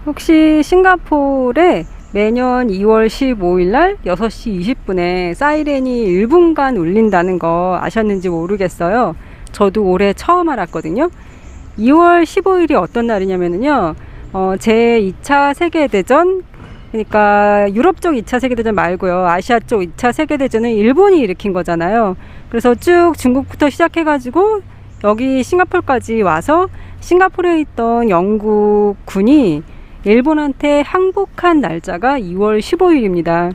혹시 싱가포르에 매년 2월 15일 날 6시 20분에 사이렌이 1분간 울린다는 거 아셨는지 모르겠어요. 저도 올해 처음 알았거든요. 2월 15일이 어떤 날이냐면요. 제2차 세계대전, 그러니까 유럽 쪽 2차 세계대전 말고요. 아시아 쪽 2차 세계대전은 일본이 일으킨 거잖아요. 그래서 쭉 중국부터 시작해가지고 여기 싱가포르까지 와서 싱가포르에 있던 영국 군이 일본한테 항복한 날짜가 2월 15일입니다.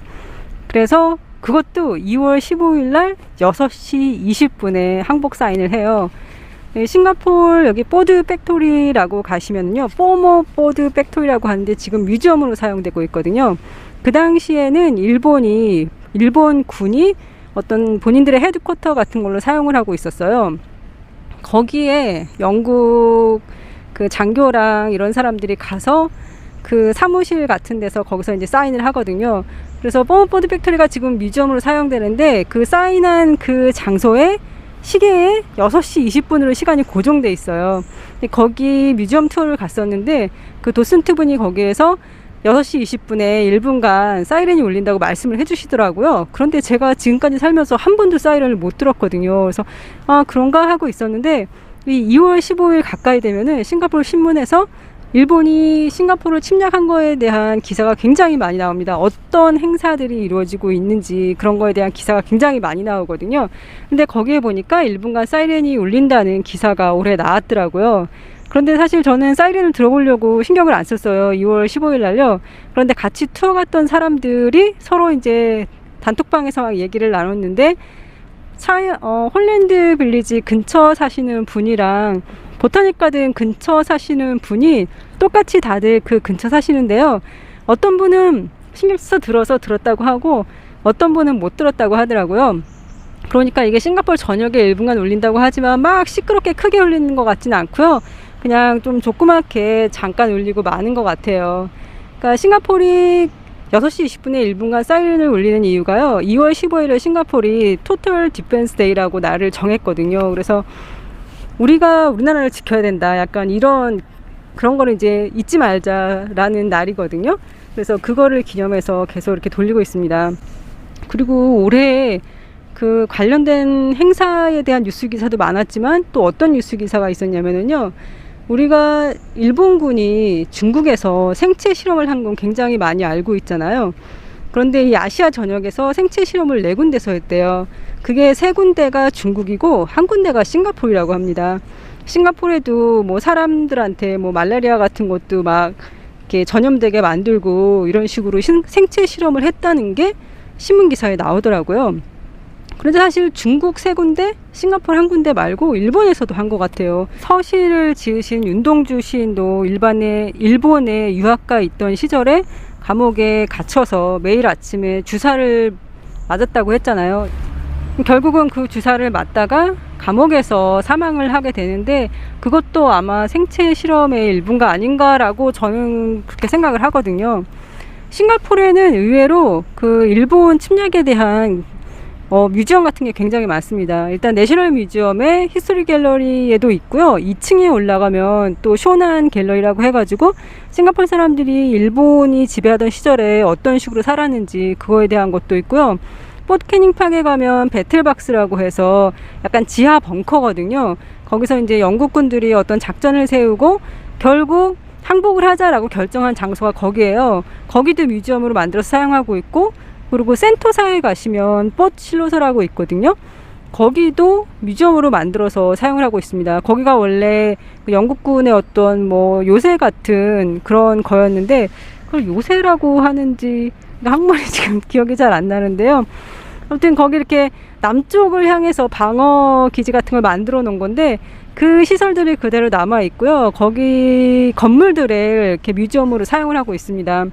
그래서 그것도 2월 15일 날 6시 20분에 항복 사인을 해요. 싱가포르 여기 포드 팩토리라고 가시면요, 포머 포드 팩토리라고 하는데 지금 뮤지엄으로 사용되고 있거든요. 그 당시에는 일본 군이 어떤 본인들의 헤드쿼터 같은 걸로 사용을 하고 있었어요. 거기에 영국 그 장교랑 이런 사람들이 가서 그 사무실 같은 데서 거기서 이제 사인을 하거든요. 그래서 포머포드 팩토리가 지금 뮤지엄으로 사용되는데 그 사인한 그 장소에 시계에 6시 20분으로 시간이 고정돼 있어요. 거기 뮤지엄 투어를 갔었는데 그 도슨트 분이 거기에서 6시 20분에 1분간 사이렌이 울린다고 말씀을 해주시더라고요. 그런데 제가 지금까지 살면서 한 번도 사이렌을 못 들었거든요. 그래서 그런가 하고 있었는데 이 2월 15일 가까이 되면은 싱가포르 신문에서 일본이 싱가포르를 침략한 거에 대한 기사가 굉장히 많이 나옵니다. 어떤 행사들이 이루어지고 있는지 그런 거에 대한 기사가 굉장히 많이 나오거든요. 근데 거기에 보니까 1분간 사이렌이 울린다는 기사가 올해 나왔더라고요. 그런데 사실 저는 사이렌을 들어보려고 신경을 안 썼어요. 2월 15일 날요. 그런데 같이 투어 갔던 사람들이 서로 이제 단톡방에서 막 얘기를 나눴는데 홀랜드 빌리지 근처 사시는 분이랑 보타닉 가든 근처 사시는 분이 똑같이 다들 그 근처 사시는데요. 어떤 분은 신경 써서 들어서 들었다고 하고 어떤 분은 못 들었다고 하더라고요. 그러니까 이게 싱가포르 전역에 1분간 울린다고 하지만 막 시끄럽게 크게 울리는 것 같지는 않고요. 그냥 좀 조그맣게 잠깐 울리고 마는 것 같아요. 그러니까 싱가포르이 6시 20분에 1분간 사이렌을 울리는 이유가요, 2월 15일에 싱가포르이 토탈 디펜스 데이라고 날을 정했거든요. 그래서 우리나라를 지켜야 된다, 약간 그런 거를 이제 잊지 말자라는 날이거든요. 그래서 그거를 기념해서 계속 이렇게 돌리고 있습니다. 그리고 올해 그 관련된 행사에 대한 뉴스 기사도 많았지만 또 어떤 뉴스 기사가 있었냐면요, 우리가 일본군이 중국에서 생체 실험을 한 건 굉장히 많이 알고 있잖아요. 그런데 이 아시아 전역에서 생체 실험을 4군데서 했대요. 그게 3군데가 중국이고 1군데가 싱가포르라고 합니다. 싱가포르에도 뭐 사람들한테 뭐 말라리아 같은 것도 막 이렇게 전염되게 만들고 이런 식으로 생체 실험을 했다는 게 신문 기사에 나오더라고요. 그런데 사실 중국 3군데, 싱가포르 1군데 말고 일본에서도 한 것 같아요. 서시를 지으신 윤동주 시인도 일본에 유학가 있던 시절에 감옥에 갇혀서 매일 아침에 주사를 맞았다고 했잖아요. 결국은 그 주사를 맞다가 감옥에서 사망을 하게 되는데 그것도 아마 생체 실험의 일부가 아닌가라고 저는 그렇게 생각을 하거든요. 싱가포르에는 의외로 그 일본 침략에 대한 뮤지엄 같은 게 굉장히 많습니다. 일단 내셔널 뮤지엄의 히스토리 갤러리에도 있고요. 2층에 올라가면 또 쇼난 갤러리라고 해가지고 싱가포르 사람들이 일본이 지배하던 시절에 어떤 식으로 살았는지 그거에 대한 것도 있고요. 포트 캐닝 팍에 가면 배틀박스라고 해서 약간 지하 벙커거든요. 거기서 이제 영국군들이 어떤 작전을 세우고 결국 항복을 하자라고 결정한 장소가 거기예요. 거기도 뮤지엄으로 만들어서 사용하고 있고, 그리고 센토사에 가시면 포트 실로서라고 있거든요. 거기도 뮤지엄으로 만들어서 사용을 하고 있습니다. 거기가 원래 영국군의 어떤 뭐 요새 같은 그런 거였는데 그걸 요새라고 하는지 한국말이 지금 기억이 잘 안 나는데요. 아무튼 거기 이렇게 남쪽을 향해서 방어 기지 같은 걸 만들어 놓은 건데 그 시설들이 그대로 남아 있고요. 거기 건물들을 이렇게 뮤지엄으로 사용을 하고 있습니다.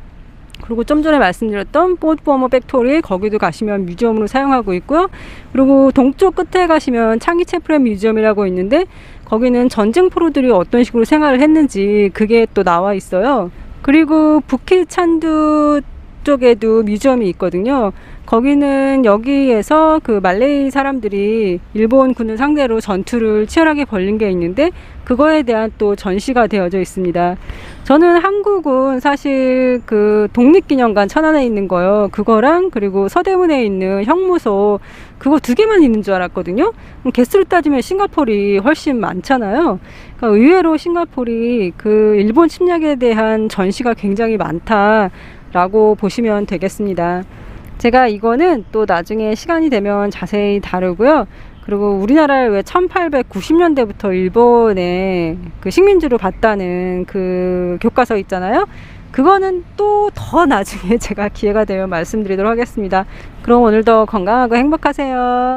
그리고 좀 전에 말씀드렸던 포머 팩토리, 거기도 가시면 뮤지엄으로 사용하고 있고요. 그리고 동쪽 끝에 가시면 창이 채플렛 뮤지엄이라고 있는데 거기는 전쟁 포로들이 어떤 식으로 생활을 했는지 그게 또 나와 있어요. 그리고 부킷 찬두 북쪽에도 뮤지엄이 있거든요. 거기는 여기에서 그 말레이 사람들이 일본군을 상대로 전투를 치열하게 벌인 게 있는데 그거에 대한 또 전시가 되어져 있습니다. 저는 한국은 사실 그 독립기념관 천안에 있는 거요. 그거랑 그리고 서대문에 있는 형무소 그거 2개만 있는 줄 알았거든요. 개수로 따지면 싱가포르이 훨씬 많잖아요. 그러니까 의외로 싱가포르이 그 일본 침략에 대한 전시가 굉장히 많다라고 보시면 되겠습니다. 제가 이거는 또 나중에 시간이 되면 자세히 다루고요. 그리고 우리나라를 왜 1890년대부터 일본의 그 식민지로 봤다는 그 교과서 있잖아요. 그거는 또 더 나중에 제가 기회가 되면 말씀드리도록 하겠습니다. 그럼 오늘도 건강하고 행복하세요.